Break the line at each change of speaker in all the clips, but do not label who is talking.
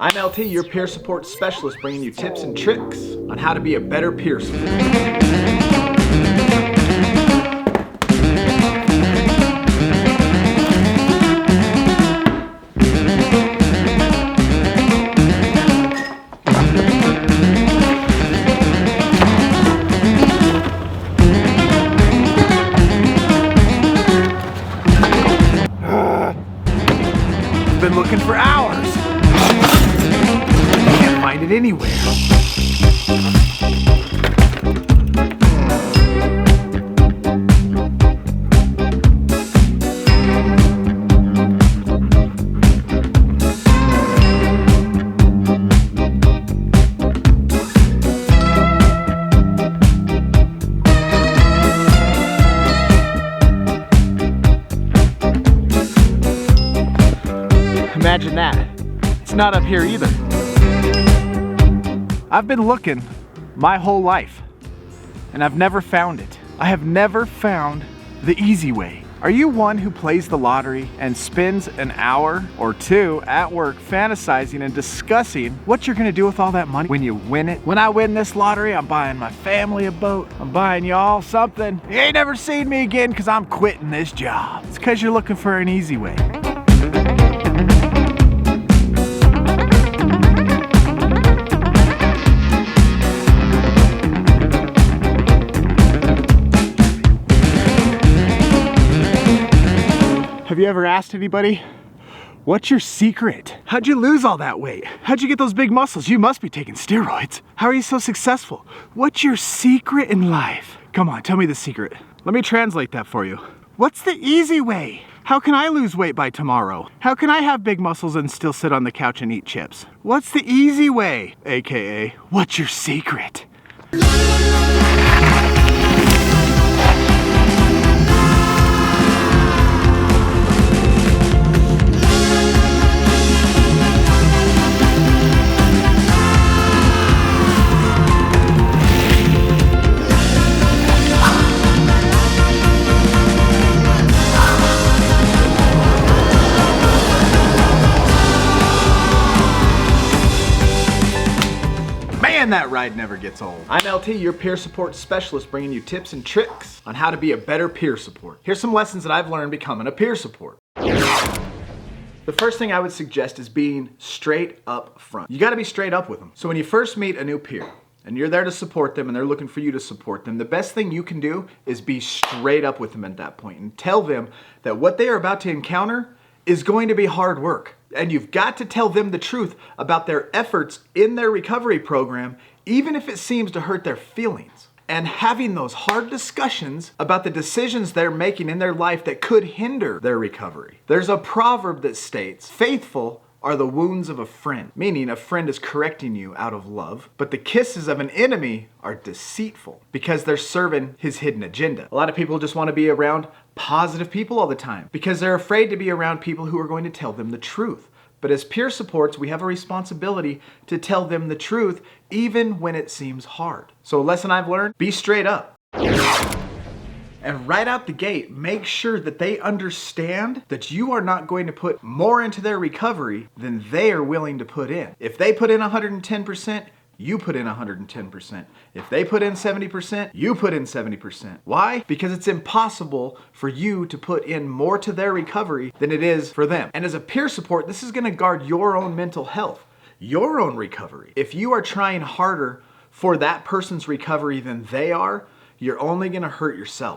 I'm LT, your peer support specialist, bringing you tips and tricks on how to be a better peer support. Been looking for hours. Can't find it anywhere. Imagine that. It's not up here either. I've been looking my whole life and I've never found it. I have never found the easy way. Are you one who plays the lottery and spends an hour or two at work fantasizing and discussing what you're gonna do with all that money when you win it? When I win this lottery, I'm buying my family a boat. I'm buying y'all something. You ain't never seen me again because I'm quitting this job. It's because you're looking for an easy way. Have you ever asked anybody, what's your secret? How'd you lose all that weight? How'd you get those big muscles? You must be taking steroids. How are you so successful? What's your secret in life? Come on, tell me the secret. Let me translate that for you. What's the easy way? How can I lose weight by tomorrow? How can I have big muscles and still sit on the couch and eat chips? What's the easy way? AKA, what's your secret? Man, that ride never gets old. I'm LT, your peer support specialist, bringing you tips and tricks on how to be a better peer support. Here's some lessons that I've learned becoming a peer support. The first thing I would suggest is being straight up front. You gotta be straight up with them. So when you first meet a new peer, and you're there to support them and they're looking for you to support them, the best thing you can do is be straight up with them at that point and tell them that what they are about to encounter is going to be hard work. And you've got to tell them the truth about their efforts in their recovery program, even if it seems to hurt their feelings. And having those hard discussions about the decisions they're making in their life that could hinder their recovery. There's a proverb that states, faithful are the wounds of a friend, meaning a friend is correcting you out of love, but the kisses of an enemy are deceitful because they're serving his hidden agenda. A lot of people just want to be around positive people all the time because they're afraid to be around people who are going to tell them the truth. But as peer supports, we have a responsibility to tell them the truth even when it seems hard. So a lesson I've learned, be straight up. And right out the gate, make sure that they understand that you are not going to put more into their recovery than they are willing to put in. If they put in 110%, you put in 110%. If they put in 70%, you put in 70%. Why? Because it's impossible for you to put in more to their recovery than it is for them. And as a peer support, this is gonna guard your own mental health, your own recovery. If you are trying harder for that person's recovery than they are, you're only gonna hurt yourself.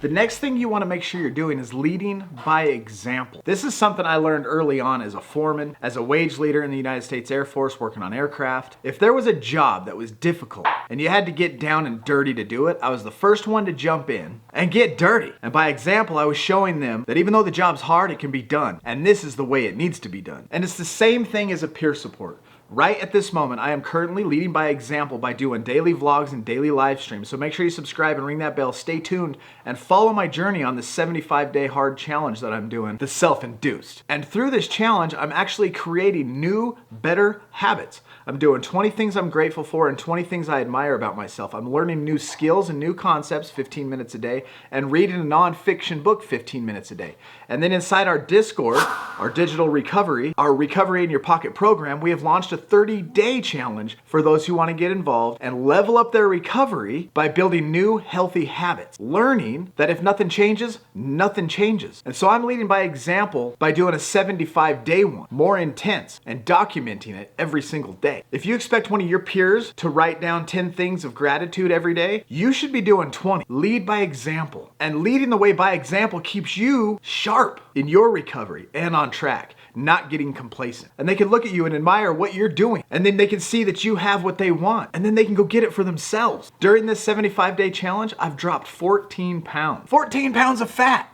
The next thing you want to make sure you're doing is leading by example. This is something I learned early on as a foreman, as a wage leader in the United States Air Force working on aircraft. If there was a job that was difficult and you had to get down and dirty to do it, I was the first one to jump in and get dirty. And by example, I was showing them that even though the job's hard, it can be done. And this is the way it needs to be done. And it's the same thing as a peer support. Right at this moment, I am currently leading by example by doing daily vlogs and daily live streams. So make sure you subscribe and ring that bell. Stay tuned and follow my journey on this 75-day hard challenge that I'm doing, the self-induced. And through this challenge, I'm actually creating new, better habits. I'm doing 20 things I'm grateful for and 20 things I admire about myself. I'm learning new skills and new concepts 15 minutes a day and reading a nonfiction book 15 minutes a day. And then inside our Discord, our digital recovery, our Recovery in Your Pocket program, we have launched a 30-day challenge for those who want to get involved and level up their recovery by building new healthy habits. Learning that if nothing changes, nothing changes. And so I'm leading by example by doing a 75-day one, more intense, and documenting it every single day. If you expect one of your peers to write down 10 things of gratitude every day, you should be doing 20. Lead by example. And leading the way by example keeps you sharp in your recovery and on track, not getting complacent. And they can look at you and admire what you're doing. And then they can see that you have what they want. And then they can go get it for themselves. During this 75-day challenge, I've dropped 14 pounds. 14 pounds of fat.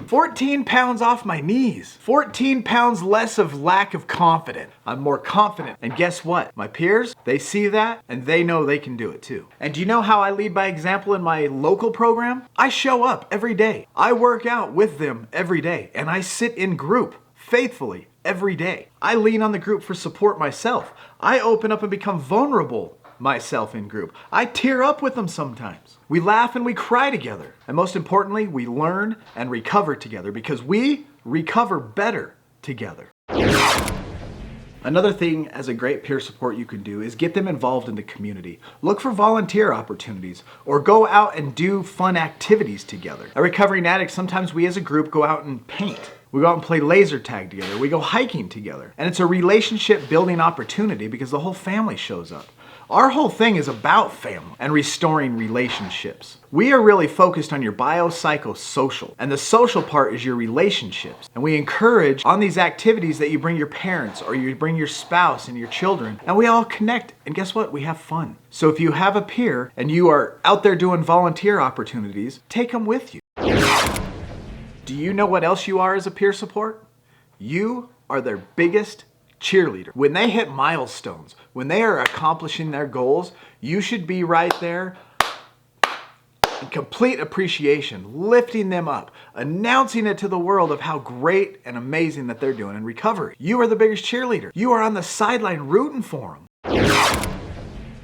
14 pounds off my knees. 14 pounds less of lack of confidence. I'm more confident. And guess what? My peers, they see that and they know they can do it too. And do you know how I lead by example in my local program? I show up every day. I work out with them every day. And I sit in group faithfully every day. I lean on the group for support myself. I open up and become vulnerable myself in group. I tear up with them sometimes. We laugh and we cry together. And most importantly, we learn and recover together because we recover better together. Another thing as a great peer support you can do is get them involved in the community. Look for volunteer opportunities or go out and do fun activities together. At Recovering Addicts, sometimes we as a group go out and paint. We go out and play laser tag together. We go hiking together. And it's a relationship building opportunity because the whole family shows up. Our whole thing is about family and restoring relationships. We are really focused on your biopsychosocial, and the social part is your relationships. And we encourage on these activities that you bring your parents or you bring your spouse and your children, and we all connect. And guess what? We have fun. So if you have a peer and you are out there doing volunteer opportunities, take them with you. Do you know what else you are as a peer support? You are their biggest cheerleader. When they hit milestones, when they are accomplishing their goals, you should be right there in complete appreciation, lifting them up, announcing it to the world of how great and amazing that they're doing in recovery. You are the biggest cheerleader. You are on the sideline rooting for them.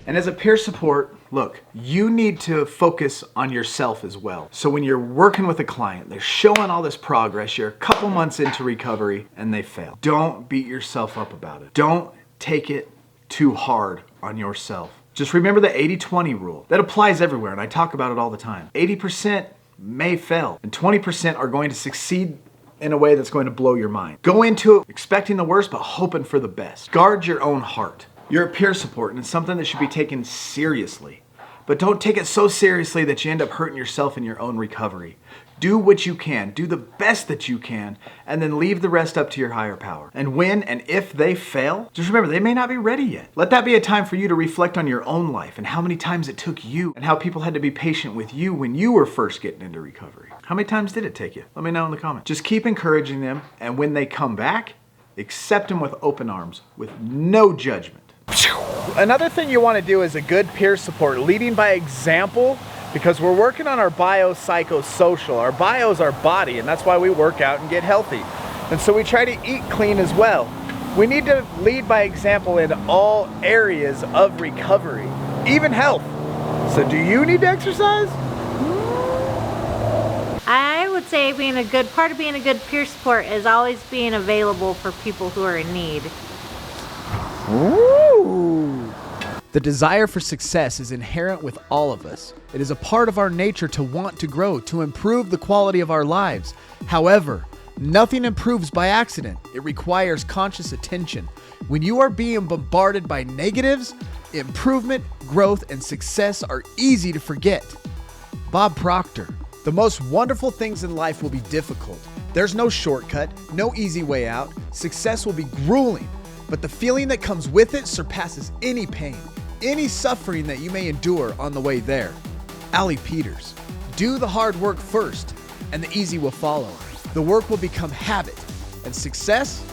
And as a peer support, look, you need to focus on yourself as well. So when you're working with a client, they're showing all this progress, you're a couple months into recovery and they fail. Don't beat yourself up about it. Don't take it too hard on yourself. Just remember the 80-20 rule. That applies everywhere and I talk about it all the time. 80% may fail and 20% are going to succeed in a way that's going to blow your mind. Go into it expecting the worst but hoping for the best. Guard your own heart. You're a peer support and it's something that should be taken seriously. But don't take it so seriously that you end up hurting yourself in your own recovery. Do what you can, do the best that you can, and then leave the rest up to your higher power. And when and if they fail, just remember they may not be ready yet. Let that be a time for you to reflect on your own life and how many times it took you and how people had to be patient with you when you were first getting into recovery. How many times did it take you? Let me know in the comments. Just keep encouraging them, and when they come back, accept them with open arms, with no judgment. Another thing you want to do is a good peer support, leading by example, because we're working on our biopsychosocial. Our bio is our body, and that's why we work out and get healthy. And so we try to eat clean as well. We need to lead by example in all areas of recovery, even health. So do you need to exercise?
I would say being a good part of being a good peer support is always being available for people who are in need.
Ooh. The desire for success is inherent with all of us. It is a part of our nature to want to grow, to improve the quality of our lives. However, nothing improves by accident. It requires conscious attention. When you are being bombarded by negatives, improvement, growth, and success are easy to forget. Bob Proctor. The most wonderful things in life will be difficult. There's no shortcut, no easy way out. Success will be grueling, but the feeling that comes with it surpasses any pain, any suffering that you may endure on the way there. Allie Peters. Do the hard work first, and the easy will follow. The work will become habit, and success,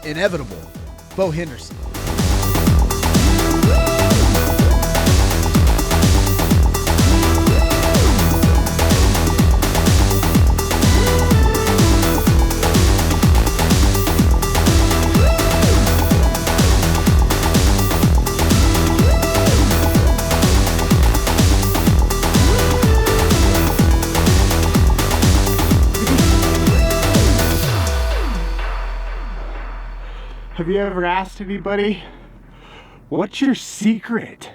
inevitable. Bo Henderson. you ever asked anybody, what's your secret?